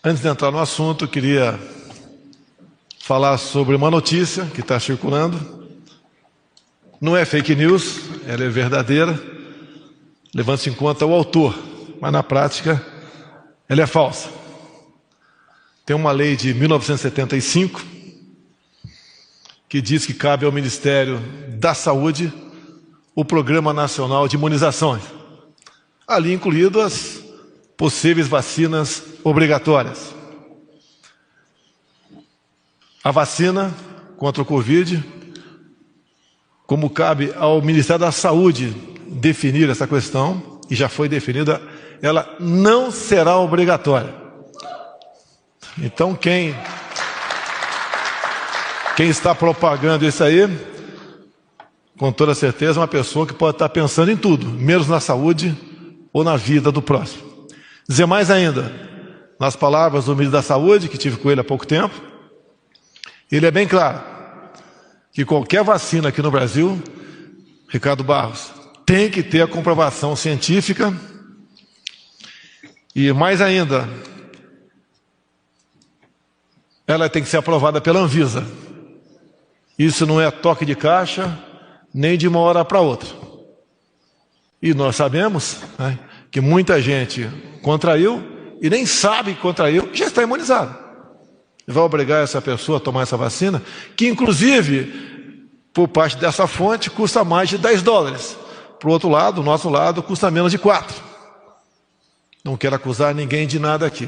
Antes de entrar no assunto, eu queria falar sobre uma notícia que está circulando. Não é fake news, ela é verdadeira, levando-se em conta o autor, mas na prática ela é falsa. Tem uma lei de 1975 que diz que cabe ao Ministério da Saúde o Programa Nacional de Imunizações, ali incluído as possíveis vacinas obrigatórias. A vacina contra o Covid, como cabe ao Ministério da Saúde definir essa questão, e já foi definida, ela não será obrigatória. Então, quem está propagando isso aí, com toda certeza, é uma pessoa que pode estar pensando em tudo, menos na saúde ou na vida do próximo. Dizer mais ainda, nas palavras do ministro da Saúde, que tive com ele há pouco tempo, ele é bem claro que qualquer vacina aqui no Brasil, Ricardo Barros, tem que ter a comprovação científica e, mais ainda, ela tem que ser aprovada pela Anvisa. Isso não é toque de caixa, nem de uma hora para outra. E nós sabemos, né, que muita gente contraiu e nem sabe que contraiu e já está imunizado. Vai obrigar essa pessoa a tomar essa vacina, que inclusive, por parte dessa fonte, custa mais de $10. Para o outro lado, do nosso lado, custa menos de 4. Não quero acusar ninguém de nada aqui,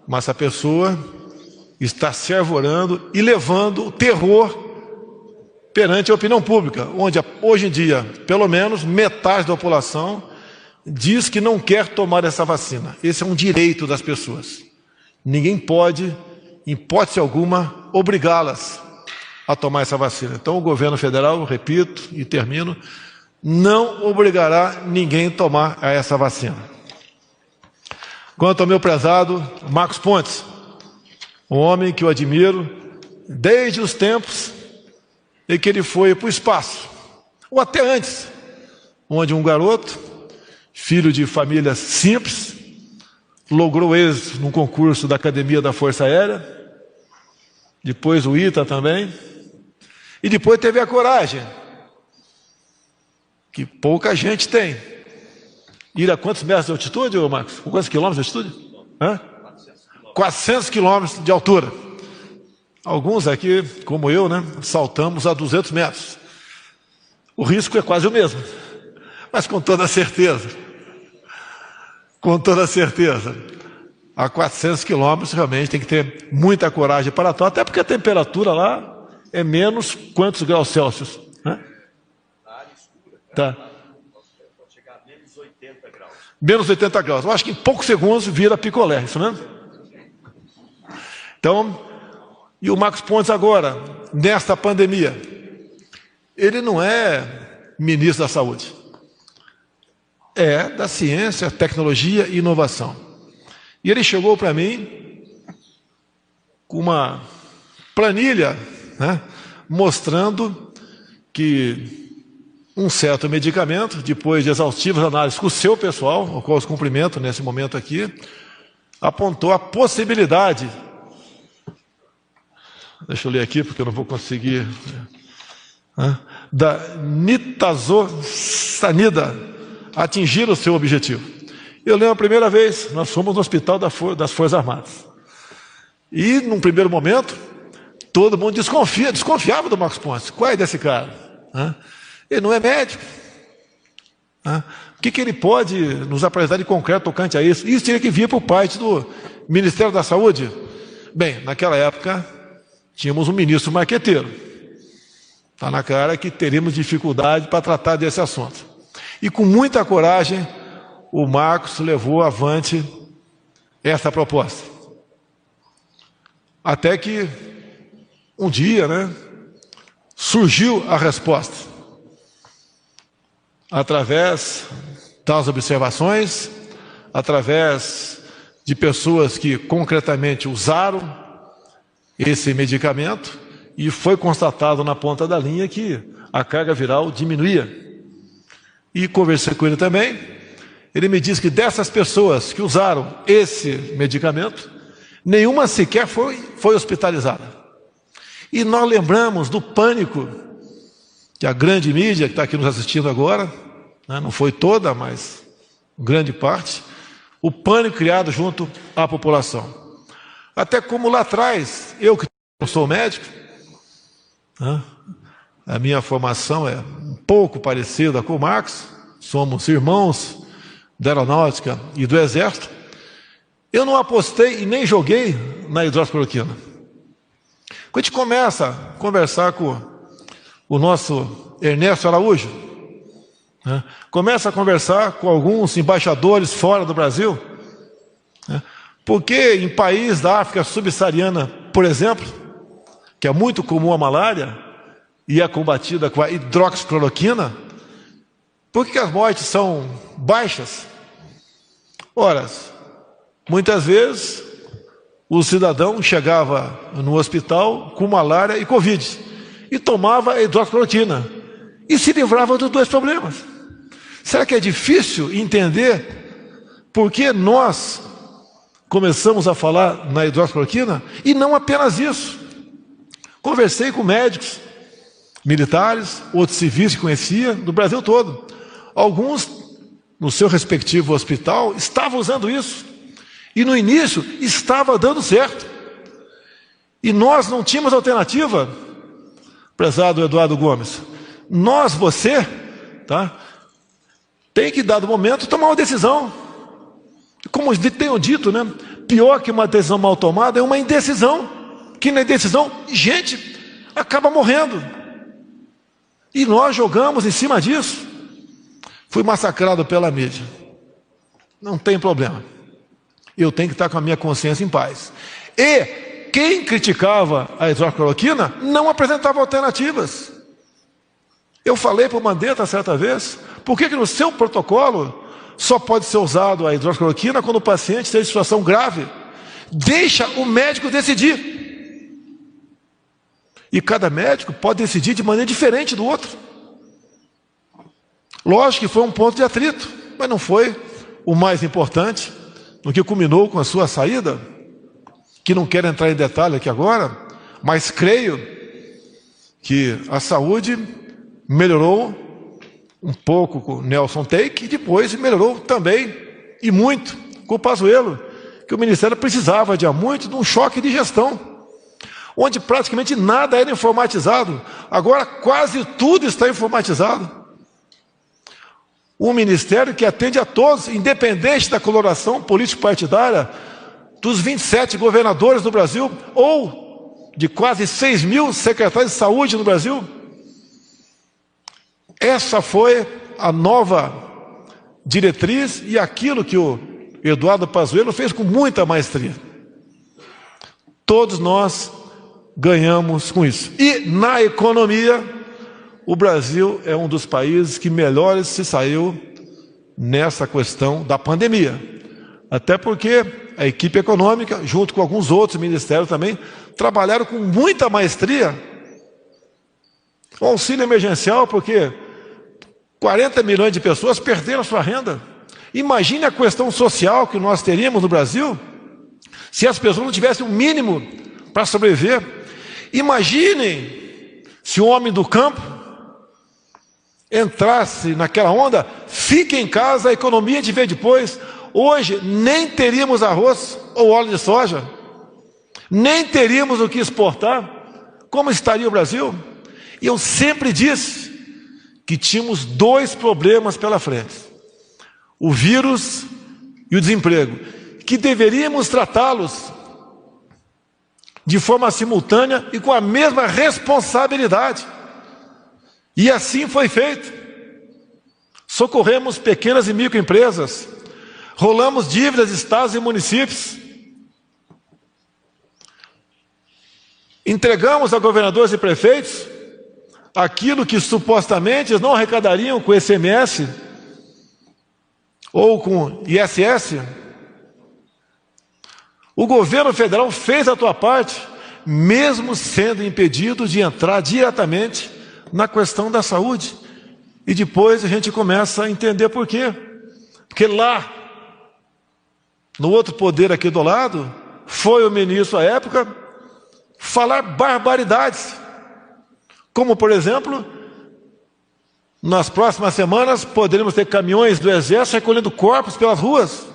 mas essa pessoa está se arvorando e levando o terror perante a opinião pública, onde hoje em dia, pelo menos metade da população diz que não quer tomar essa vacina. Esse é um direito das pessoas. Ninguém pode, em hipótese alguma, obrigá-las a tomar essa vacina. Então o governo federal, repito e termino, não obrigará ninguém a tomar essa vacina. Quanto ao meu prezado Marcos Pontes, um homem que eu admiro desde os tempos em que ele foi para o espaço, ou até antes, onde um garoto, filho de família simples, logrou êxito num concurso da Academia da Força Aérea, depois o ITA também, e depois teve a coragem, que pouca gente tem, ir a quantos metros de altitude, Marcos? Quantos quilômetros de altitude? 400 quilômetros de altura. Alguns aqui, como eu, né, saltamos a 200 metros. O risco é quase o mesmo, mas com toda certeza, a 400 quilômetros realmente tem que ter muita coragem para tal, até porque a temperatura lá é menos quantos graus Celsius? Né? Na área escura, tá. Pode chegar a menos 80 graus. Menos 80 graus. Eu acho que em poucos segundos vira picolé, isso mesmo? Então, e o Marcos Pontes agora, nesta pandemia, ele não é ministro da Saúde. É da Ciência, Tecnologia e Inovação. E ele chegou para mim com uma planilha, né, mostrando que um certo medicamento, depois de exaustivas análises com o seu pessoal, ao qual os cumprimento nesse momento aqui, apontou a possibilidade, deixa eu ler aqui porque eu não vou conseguir, da nitazoxanida atingir o seu objetivo. Eu lembro a primeira vez, nós fomos no hospital das Forças Armadas. E, num primeiro momento, todo mundo desconfiava do Marcos Pontes. Qual é desse cara? Ele não é médico. O que ele pode nos apresentar de concreto tocante a isso? Isso teria que vir por parte do Ministério da Saúde. Bem, naquela época, tínhamos um ministro marqueteiro. Está na cara que teríamos dificuldade para tratar desse assunto. E com muita coragem, o Marcos levou avante essa proposta. Até que, um dia, né, surgiu a resposta. Através das observações, através de pessoas que concretamente usaram esse medicamento, e foi constatado na ponta da linha que a carga viral diminuía. E conversei com ele também. Ele me disse que dessas pessoas que usaram esse medicamento, Nenhuma sequer foi hospitalizada. E nós lembramos do pânico que a grande mídia que está aqui nos assistindo agora, né, não foi toda, mas grande parte, o pânico criado junto à população. Até como lá atrás, eu que não sou médico, né, a minha formação é um pouco parecida com o Marcos, somos irmãos da aeronáutica e do exército, eu não apostei e nem joguei na hidroxicloroquina. Quando a gente começa a conversar com o nosso Ernesto Araújo, né, começa a conversar com alguns embaixadores fora do Brasil, né, porque em países da África subsaariana, por exemplo, que é muito comum a malária e é combatida com a hidroxicloroquina, por que as mortes são baixas? Ora, muitas vezes o cidadão chegava no hospital com malária e Covid e tomava a hidroxicloroquina e se livrava dos dois problemas. Será que é difícil entender por que nós começamos a falar na hidroxicloroquina? E não apenas isso. Conversei com médicos, militares, outros civis que conhecia, do Brasil todo. Alguns, no seu respectivo hospital, estavam usando isso. E no início estava dando certo. E nós não tínhamos alternativa, prezado Eduardo Gomes. Nós, você, tá, tem que, dado momento, tomar uma decisão. Como tenho dito, né, pior que uma decisão mal tomada é uma indecisão. Que na indecisão, gente acaba morrendo. E nós jogamos em cima disso. Fui massacrado pela mídia. Não tem problema. Eu tenho que estar com a minha consciência em paz. E quem criticava a hidroxicloroquina não apresentava alternativas. Eu falei para o Mandetta certa vez, por que no seu protocolo só pode ser usado a hidroxicloroquina quando o paciente tem situação grave? Deixa o médico decidir. E cada médico pode decidir de maneira diferente do outro. Lógico que foi um ponto de atrito, mas não foi o mais importante. No que culminou com a sua saída, que não quero entrar em detalhe aqui agora, mas creio que a saúde melhorou um pouco com o Nelson Teik e depois melhorou também, e muito, com o Pazuello, que o Ministério precisava de muito de um choque de gestão, onde praticamente nada era informatizado. Agora quase tudo está informatizado. Um ministério que atende a todos, independente da coloração político-partidária, dos 27 governadores do Brasil, ou de quase 6 mil secretários de saúde no Brasil. Essa foi a nova diretriz e aquilo que o Eduardo Pazuello fez com muita maestria. Todos nós ganhamos com isso. E na economia, o Brasil é um dos países que melhor se saiu nessa questão da pandemia. Até porque a equipe econômica, junto com alguns outros ministérios também, trabalharam com muita maestria. O auxílio emergencial, porque 40 milhões de pessoas perderam a sua renda. Imagine a questão social que nós teríamos no Brasil se as pessoas não tivessem um mínimo para sobreviver. Imaginem se o homem do campo entrasse naquela onda, fique em casa, a economia de vê depois. Hoje nem teríamos arroz ou óleo de soja, nem teríamos o que exportar. Como estaria o Brasil? E eu sempre disse que tínhamos dois problemas pela frente: o vírus e o desemprego, que deveríamos tratá-los de forma simultânea e com a mesma responsabilidade. E assim foi feito. Socorremos pequenas e microempresas, rolamos dívidas de estados e municípios, entregamos a governadores e prefeitos aquilo que supostamente eles não arrecadariam com ICMS ou com ISS. O governo federal fez a sua parte, mesmo sendo impedido de entrar diretamente na questão da saúde. E depois a gente começa a entender por quê. Porque lá, no outro poder aqui do lado, foi o ministro à época falar barbaridades. Como, por exemplo, nas próximas semanas poderemos ter caminhões do Exército recolhendo corpos pelas ruas.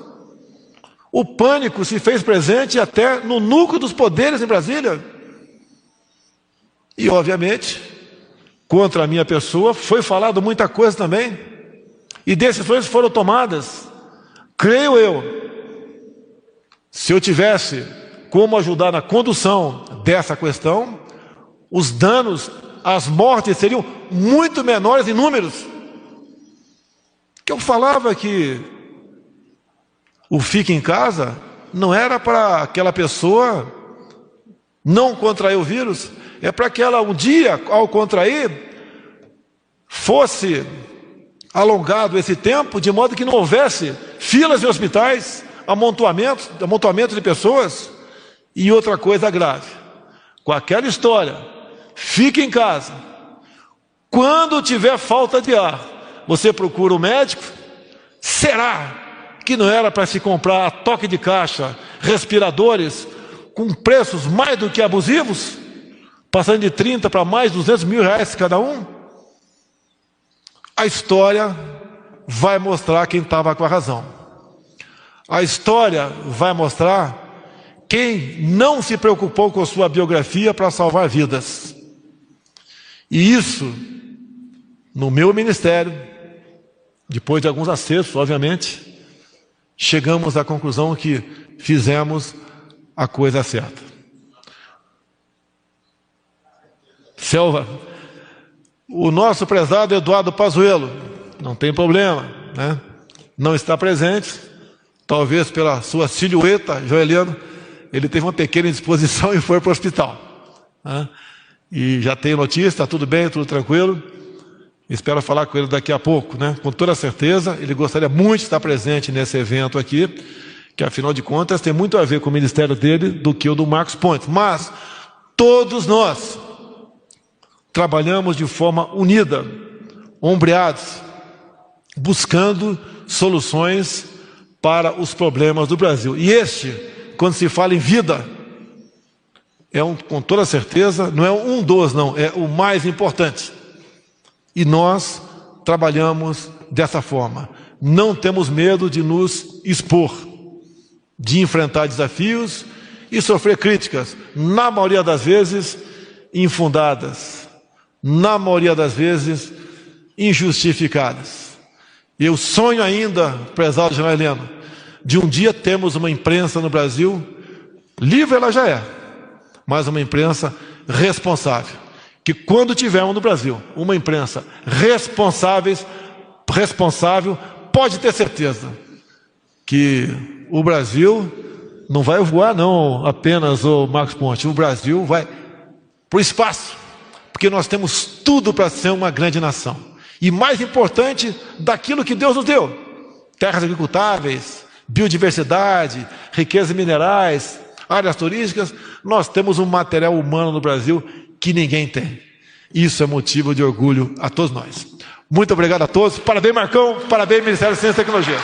O pânico se fez presente até no núcleo dos poderes em Brasília. E, obviamente, contra a minha pessoa foi falado muita coisa também. E decisões foram tomadas. Creio eu, se eu tivesse como ajudar na condução dessa questão, os danos, as mortes seriam muito menores em números. Que eu falava que o fique em casa não era para aquela pessoa não contrair o vírus, é para que ela um dia, ao contrair, fosse alongado esse tempo, de modo que não houvesse filas em hospitais, amontoamento de pessoas. E outra coisa grave, com aquela história, fique em casa, quando tiver falta de ar, você procura o médico. Será que não era para se comprar a toque de caixa, respiradores, com preços mais do que abusivos, passando de 30 para mais de 200 mil reais cada um? A história vai mostrar quem estava com a razão. A história vai mostrar quem não se preocupou com sua biografia para salvar vidas. E isso, no meu ministério, depois de alguns acertos, obviamente, chegamos à conclusão que fizemos a coisa certa. Selva, o nosso prezado Eduardo Pazuello, não tem problema, né? Não está presente, talvez pela sua silhueta, Joeliano, ele teve uma pequena indisposição e foi para o hospital, né? E já tem notícia, está tudo bem, tudo tranquilo. Espero falar com ele daqui a pouco, né? Com toda certeza, ele gostaria muito de estar presente nesse evento aqui, que afinal de contas tem muito a ver com o ministério dele do que o do Marcos Pontes. Mas todos nós trabalhamos de forma unida, ombreados, buscando soluções para os problemas do Brasil. E este, quando se fala em vida, com toda certeza, não é um dos, não, é o mais importante. E nós trabalhamos dessa forma. Não temos medo de nos expor, de enfrentar desafios e sofrer críticas, na maioria das vezes infundadas, na maioria das vezes injustificadas. Eu sonho ainda, prezado general Heleno, de um dia termos uma imprensa no Brasil, livre ela já é, mas uma imprensa responsável. Que quando tivermos no Brasil uma imprensa responsável, pode ter certeza que o Brasil não vai voar não apenas o Marcos Pontes, o Brasil vai para o espaço, porque nós temos tudo para ser uma grande nação. E mais importante, daquilo que Deus nos deu: terras agricultáveis, biodiversidade, riquezas minerais, áreas turísticas. Nós temos um material humano no Brasil que ninguém tem. Isso é motivo de orgulho a todos nós. Muito obrigado a todos. Parabéns, Marcão. Parabéns, Ministério da Ciência e Tecnologia.